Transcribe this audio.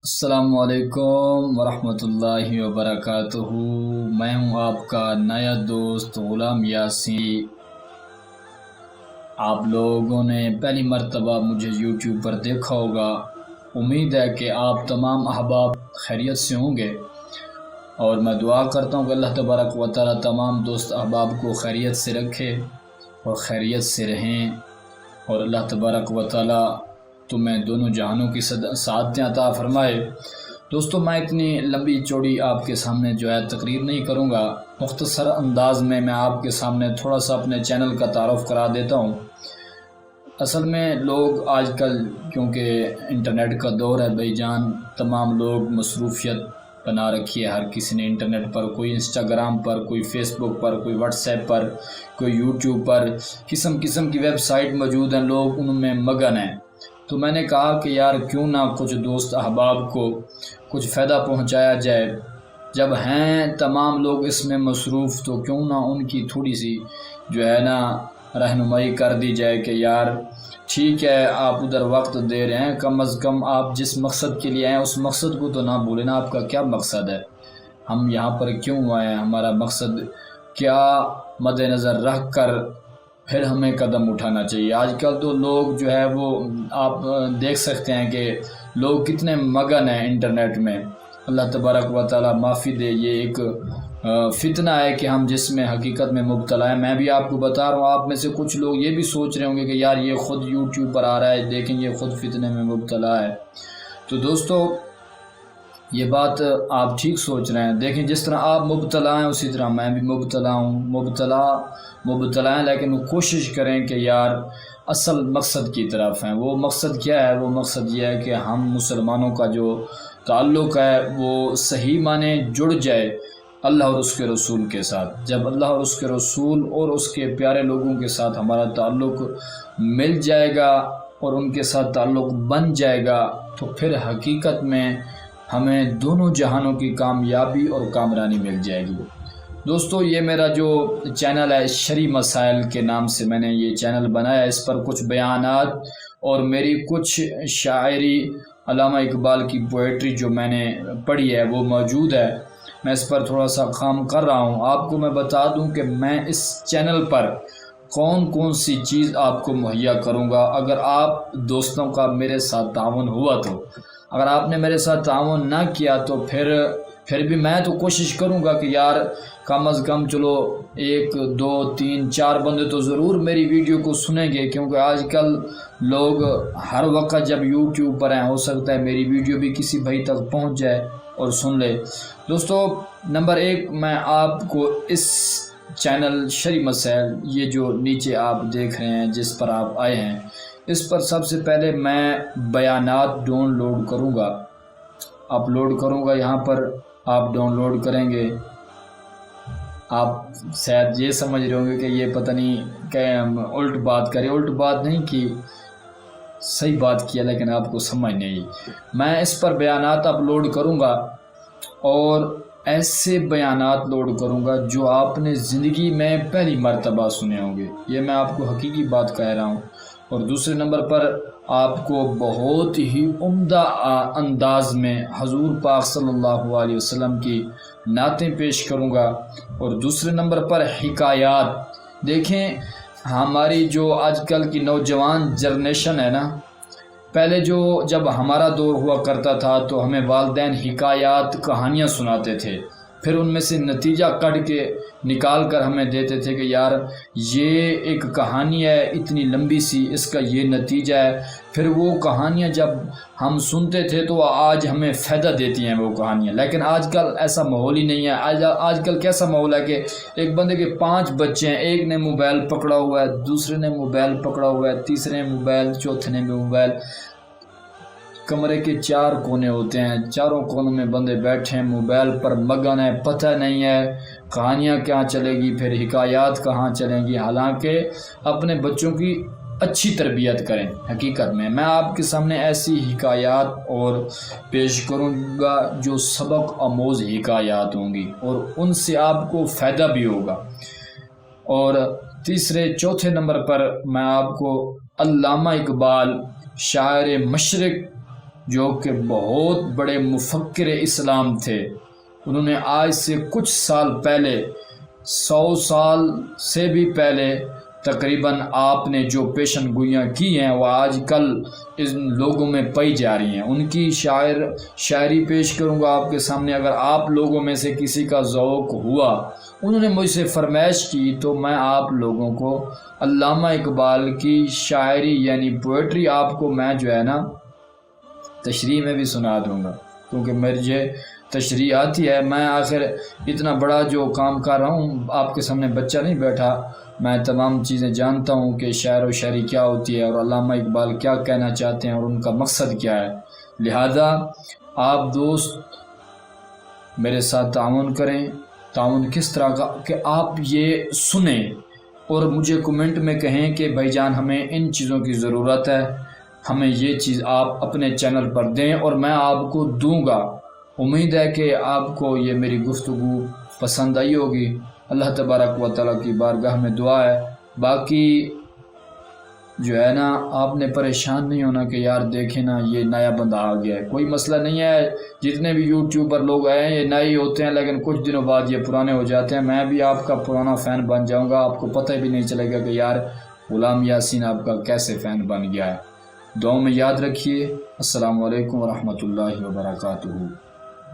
السلام علیکم ورحمۃ اللہ وبرکاتہ۔ میں ہوں آپ کا نیا دوست غلام یاسین۔ آپ لوگوں نے پہلی مرتبہ مجھے یوٹیوب پر دیکھا ہوگا۔ امید ہے کہ آپ تمام احباب خیریت سے ہوں گے، اور میں دعا کرتا ہوں کہ اللہ تبارک و تعالی تمام دوست احباب کو خیریت سے رکھے اور خیریت سے رہیں، اور اللہ تبارک و تعالی تمہیں دونوں جہانوں کی سعادتیں عطا فرمائے۔ دوستو، میں اتنی لمبی چوڑی آپ کے سامنے جو ہے تقریر نہیں کروں گا، مختصر انداز میں آپ کے سامنے تھوڑا سا اپنے چینل کا تعارف کرا دیتا ہوں۔ اصل میں لوگ آج کل کیونکہ انٹرنیٹ کا دور ہے بھائی جان، تمام لوگ مصروفیت بنا رکھی ہے، ہر کسی نے انٹرنیٹ پر، کوئی انسٹاگرام پر، کوئی فیس بک پر، کوئی واٹس ایپ پر، کوئی یوٹیوب پر، قسم قسم کی ویب سائٹ موجود ہیں، لوگ ان میں مگن ہیں۔ تو میں نے کہا کہ یار کیوں نہ کچھ دوست احباب کو کچھ فائدہ پہنچایا جائے، جب ہیں تمام لوگ اس میں مصروف تو کیوں نہ ان کی تھوڑی سی جو ہے نا رہنمائی کر دی جائے کہ یار ٹھیک ہے آپ ادھر وقت دے رہے ہیں، کم از کم آپ جس مقصد کے لیے آئے ہیں اس مقصد کو تو نہ بھولیں نا۔ آپ کا کیا مقصد ہے، ہم یہاں پر کیوں آئے ہیں، ہمارا مقصد کیا مد نظر رکھ کر پھر ہمیں قدم اٹھانا چاہیے۔ آج کل تو لوگ جو ہے وہ آپ دیکھ سکتے ہیں کہ لوگ کتنے مگن ہیں انٹرنیٹ میں۔ اللہ تبارک و تعالی معافی دے، یہ ایک فتنہ ہے کہ ہم جس میں حقیقت میں مبتلا ہے۔ میں بھی آپ کو بتا رہا ہوں، آپ میں سے کچھ لوگ یہ بھی سوچ رہے ہوں گے کہ یار یہ خود یوٹیوب پر آ رہا ہے، دیکھیں یہ خود فتنے میں مبتلا ہے۔ تو دوستو یہ بات آپ ٹھیک سوچ رہے ہیں، دیکھیں جس طرح آپ مبتلا ہیں اسی طرح میں بھی مبتلا ہوں، مبتلا ہیں، لیکن کوشش کریں کہ یار اصل مقصد کی طرف ہیں۔ وہ مقصد کیا ہے؟ وہ مقصد یہ ہے کہ ہم مسلمانوں کا جو تعلق ہے وہ صحیح معنی جڑ جائے اللہ اور اس کے رسول کے ساتھ۔ جب اللہ اور اس کے رسول اور اس کے پیارے لوگوں کے ساتھ ہمارا تعلق مل جائے گا اور ان کے ساتھ تعلق بن جائے گا تو پھر حقیقت میں ہمیں دونوں جہانوں کی کامیابی اور کامرانی مل جائے گی۔ دوستو یہ میرا جو چینل ہے شرعی مسائل کے نام سے میں نے یہ چینل بنایا، اس پر کچھ بیانات اور میری کچھ شاعری، علامہ اقبال کی پوئٹری جو میں نے پڑھی ہے وہ موجود ہے۔ میں اس پر تھوڑا سا کام کر رہا ہوں۔ آپ کو میں بتا دوں کہ میں اس چینل پر کون سی چیز آپ کو مہیا کروں گا اگر آپ دوستوں کا میرے ساتھ تعاون ہوا تو۔ اگر آپ نے میرے ساتھ تعاون نہ کیا تو پھر بھی میں تو کوشش کروں گا کہ یار کم از کم چلو 1 2 3 4 بندے تو ضرور میری ویڈیو کو سنیں گے، کیونکہ آج کل لوگ ہر وقت جب یوٹیوب پر ہیں ہو سکتا ہے میری ویڈیو بھی کسی بھائی تک پہنچ جائے اور سن لے۔ دوستو نمبر 1 میں آپ کو اس چینل شرعی مسائل، یہ جو نیچے آپ دیکھ رہے ہیں جس پر آپ آئے ہیں، اس پر سب سے پہلے میں بیانات ڈاؤن لوڈ کروں گا، اپلوڈ کروں گا۔ یہاں پر آپ ڈاؤن لوڈ کریں گے، آپ شاید یہ سمجھ رہے ہوں گے کہ یہ پتہ نہیں کہ الٹ بات کرے، الٹ بات نہیں کی، صحیح بات کیا لیکن آپ کو سمجھ نہیں۔ میں اس پر بیانات اپلوڈ کروں گا اور ایسے بیانات لوڈ کروں گا جو آپ نے زندگی میں پہلی مرتبہ سنے ہوں گے، یہ میں آپ کو حقیقی بات کہہ رہا ہوں۔ اور دوسرے نمبر پر آپ کو بہت ہی عمدہ انداز میں حضور پاک صلی اللہ علیہ وسلم کی نعتیں پیش کروں گا۔ اور دوسرے نمبر پر حکایات۔ دیکھیں ہماری جو آج کل کی نوجوان جنریشن ہے نا، پہلے جب ہمارا دور ہوا کرتا تھا تو ہمیں والدین حکایات، کہانیاں سناتے تھے، پھر ان میں سے نتیجہ کٹ کے نکال کر ہمیں دیتے تھے کہ یار یہ ایک کہانی ہے اتنی لمبی سی، اس کا یہ نتیجہ ہے۔ پھر وہ کہانیاں جب ہم سنتے تھے تو آج ہمیں فائدہ دیتی ہیں وہ کہانیاں، لیکن آج کل ایسا ماحول ہی نہیں ہے۔ آج کل کیسا ماحول ہے کہ ایک بندے کے 5 بچے ہیں، ایک نے موبائل پکڑا ہوا ہے، دوسرے نے موبائل پکڑا ہوا ہے، تیسرے نے موبائل، چوتھے نے موبائل۔ کمرے کے 4 کونے ہوتے ہیں، چاروں کونوں میں بندے بیٹھے ہیں، موبائل پر مگن ہے، پتہ نہیں ہے کہانیاں کہاں چلے گی، پھر حکایات کہاں چلیں گی۔ حالانکہ اپنے بچوں کی اچھی تربیت کریں۔ حقیقت میں آپ کے سامنے ایسی حکایات اور پیش کروں گا جو سبق آموز حکایات ہوں گی اور ان سے آپ کو فائدہ بھی ہوگا۔ اور چوتھے نمبر پر میں آپ کو علامہ اقبال شاعر مشرق جو کہ بہت بڑے مفکر اسلام تھے. انہوں نے آج سے کچھ سال پہلے 100 سال سے بھی پہلے تقریباً آپ نے جو پیشن گوئیاں کی ہیں وہ آج کل ان لوگوں میں پائی جا رہی ہیں. ان کی شاعری پیش کروں گا آپ کے سامنے. اگر آپ لوگوں میں سے کسی کا ذوق ہوا، انہوں نے مجھ سے فرمائش کی، تو میں آپ لوگوں کو علامہ اقبال کی شاعری یعنی پوئٹری آپ کو میں جو ہے نا تشریح میں بھی سنا دوں گا، کیونکہ مجھے تشریح آتی ہے. میں آخر اتنا بڑا جو کام کر رہا ہوں، آپ کے سامنے بچہ نہیں بیٹھا. میں تمام چیزیں جانتا ہوں کہ شاعر و شاعری کیا ہوتی ہے اور علامہ اقبال کیا کہنا چاہتے ہیں اور ان کا مقصد کیا ہے. لہذا آپ دوست میرے ساتھ تعاون کریں. تعاون کس طرح کا کہ آپ یہ سنیں اور مجھے کمنٹ میں کہیں کہ بھائی جان ہمیں ان چیزوں کی ضرورت ہے، ہمیں یہ چیز آپ اپنے چینل پر دیں اور میں آپ کو دوں گا. امید ہے کہ آپ کو یہ میری گفتگو پسند آئی ہوگی. اللہ تبارک و تعالیٰ کی بارگاہ میں دعا ہے. باقی جو ہے نا آپ نے پریشان نہیں ہونا کہ یار دیکھیں نا یہ نیا بندہ آ گیا ہے. کوئی مسئلہ نہیں ہے. جتنے بھی یوٹیوبر لوگ آئے ہیں یہ نئے ہی ہوتے ہیں، لیکن کچھ دنوں بعد یہ پرانے ہو جاتے ہیں. میں بھی آپ کا پرانا فین بن جاؤں گا. آپ کو پتہ بھی نہیں چلے گا کہ یار غلام یاسین آپ کا کیسے فین بن گیا ہے. دعاؤں میں یاد رکھیے. السلام علیکم ورحمۃ اللہ وبرکاتہ.